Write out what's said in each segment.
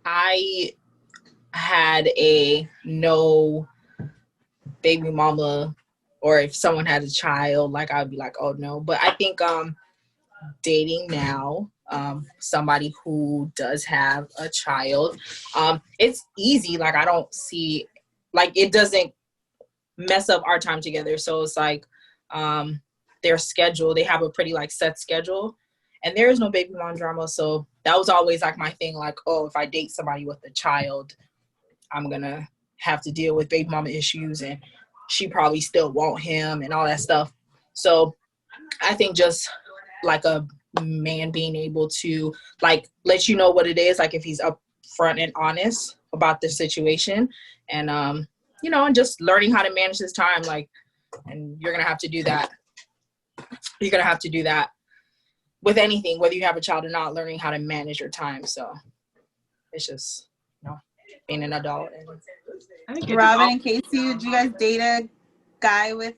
I had a no baby mama, or if someone had a child, like I'd be like, oh no. But I think dating now, somebody who does have a child, it's easy. Like I don't see, like it doesn't mess up our time together. So it's like their schedule, they have a pretty like set schedule, and there is no baby mom drama. So that was always like my thing, like, oh, if I date somebody with a child, I'm gonna have to deal with baby mama issues, and she probably still want him and all that stuff. So I think just like a man being able to like let you know what it is, like if he's upfront and honest about the situation, and and just learning how to manage his time, like, and you're gonna have to do that. You're gonna have to do that with anything, whether you have a child or not, learning how to manage your time. So it's just, being an adult. And Robin and Casey, would you guys date a guy with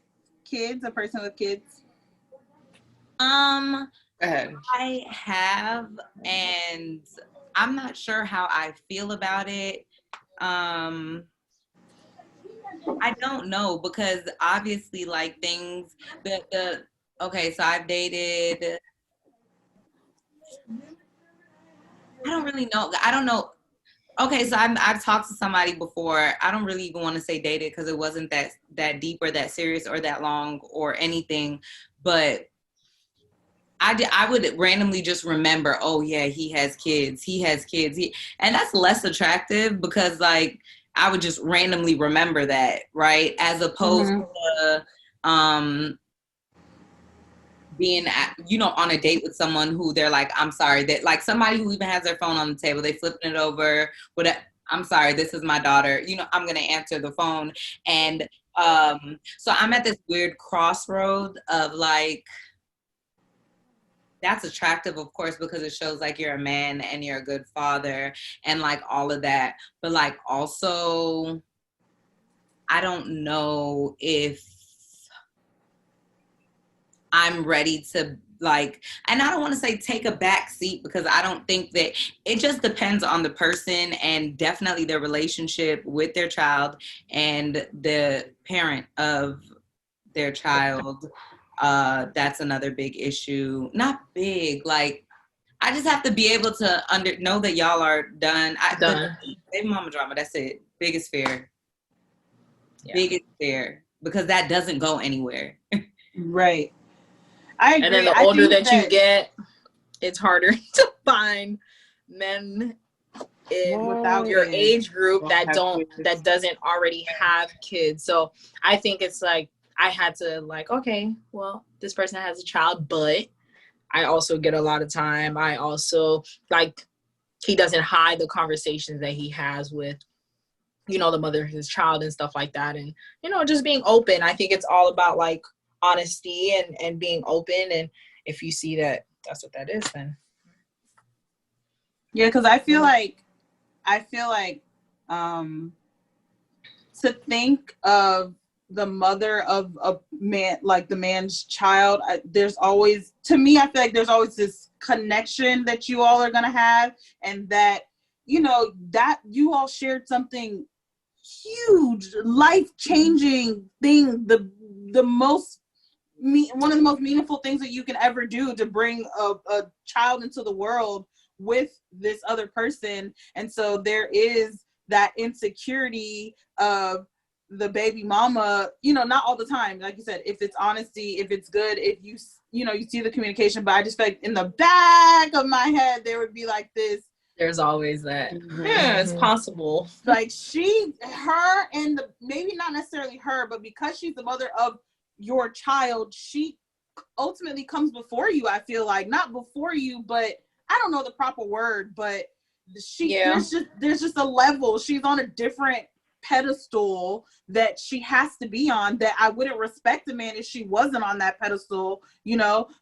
kids, a person with kids? Go ahead. I have, and I'm not sure how I feel about it. I don't know, because obviously like things okay, so I've dated, I don't really know. I don't know. Okay, so I've talked to somebody before. I don't really even want to say dated because it wasn't that deep or that serious or that long or anything. But I would randomly just remember, oh yeah, he has kids. And that's less attractive because like I would just randomly remember that, right? As opposed to being on a date with someone who they're like, I'm sorry, that like somebody who even has their phone on the table, they flipping it over, I'm sorry, this is my daughter, I'm gonna answer the phone. And so I'm at this weird crossroad of like, that's attractive, of course, because it shows like you're a man and you're a good father and like all of that, but like also I don't know if I'm ready to like, and I don't want to say take a back seat, because I don't think that, it just depends on the person and definitely their relationship with their child and the parent of their child. That's another big issue. Not big, like I just have to be able to know that y'all are done. Baby mama drama, that's it. Biggest fear. Yeah. Biggest fear, because that doesn't go anywhere. Right. I agree. And then the older that you get, it's harder to find men in your age group that doesn't already have kids. So I think it's like I had to like, okay, well, this person has a child, but I also get a lot of time. I also like, he doesn't hide the conversations that he has with, the mother of his child and stuff like that. And, just being open. I think it's all about like honesty and being open. And if you see that that's what that is, then. Yeah, because I feel like to think of the mother of a man, like the man's child, there's always, to me, I feel like there's always this connection that you all are going to have, and that, that you all shared something huge, life-changing thing, one of the most meaningful things that you can ever do, to bring a child into the world with this other person. And so there is that insecurity of the baby mama, not all the time, like you said, if it's honesty, if it's good, if you see the communication. But I just feel like in the back of my head there would be like this, there's always that. Yeah, it's possible. Like maybe not necessarily her, but because she's the mother of your child, she ultimately comes before you. I feel like, not before you, but I don't know the proper word, but there's just a level. She's on a different pedestal that she has to be on, that I wouldn't respect a man if she wasn't on that pedestal,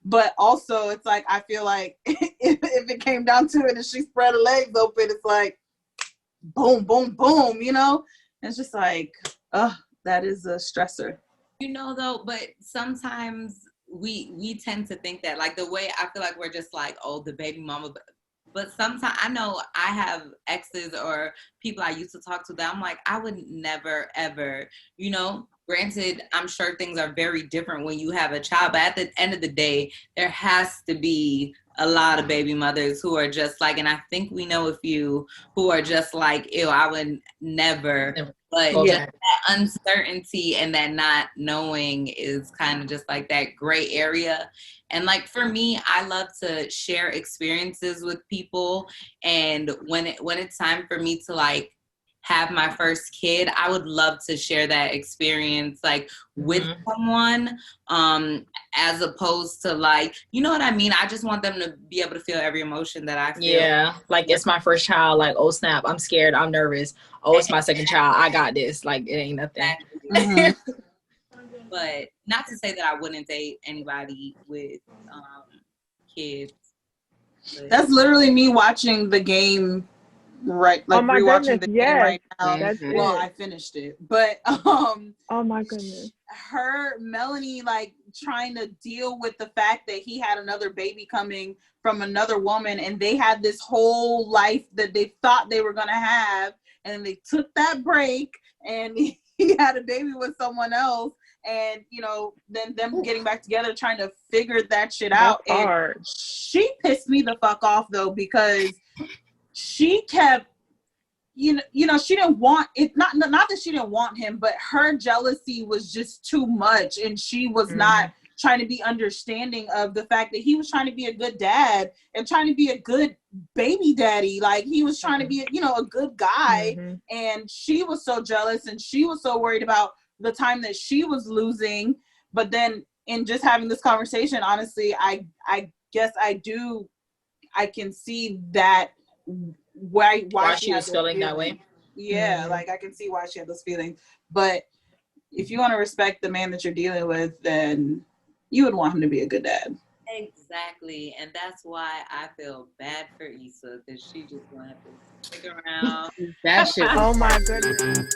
but also it's like, I feel like if it came down to it and she spread her legs open, it's like boom, boom, boom, it's just like, that is a stressor. You know, though, but sometimes we tend to think that, like, the way I feel like we're just like, oh, the baby mama, but sometimes I know I have exes or people I used to talk to that I'm like, I would never ever, you know. Granted, I'm sure things are very different when you have a child, but at the end of the day, there has to be a lot of baby mothers who are just like, and I think we know a few who are just like, ew, I would never. But Well, just that uncertainty and that not knowing is kind of just like that gray area. And like for me, I love to share experiences with people. And when it's time for me to like have my first kid, I would love to share that experience like with someone, as opposed to like, you know what I mean? I just want them to be able to feel every emotion that I feel. Yeah, like it's my first child, like, oh snap, I'm scared, I'm nervous. Oh, it's my second child, I got this. Like, it ain't nothing. But not to say that I wouldn't date anybody with kids. But That's literally me watching the game, right? Like rewatching the game right now. Well, I finished it, but oh my goodness, Melanie, like trying to deal with the fact that he had another baby coming from another woman, and they had this whole life that they thought they were gonna have, and they took that break, and he had a baby with someone else. And, you know, then them getting back together, trying to figure that shit out. And she pissed me the fuck off, though, because she kept, you know, she didn't want it. Not that she didn't want him, but her jealousy was just too much. And she was not trying to be understanding of the fact that he was trying to be a good dad and trying to be a good baby daddy. Like, he was trying to be, you know, a good guy. And she was so jealous, and she was so worried about the time that she was losing. But then in just having this conversation, honestly, I guess I can see that why she was feeling that way. Yeah, like I can see why she had those feelings. But if you want to respect the man that you're dealing with, then you would want him to be a good dad. Exactly. And that's why I feel bad for Issa, because she just gonna have to stick around. That shit. Oh my goodness.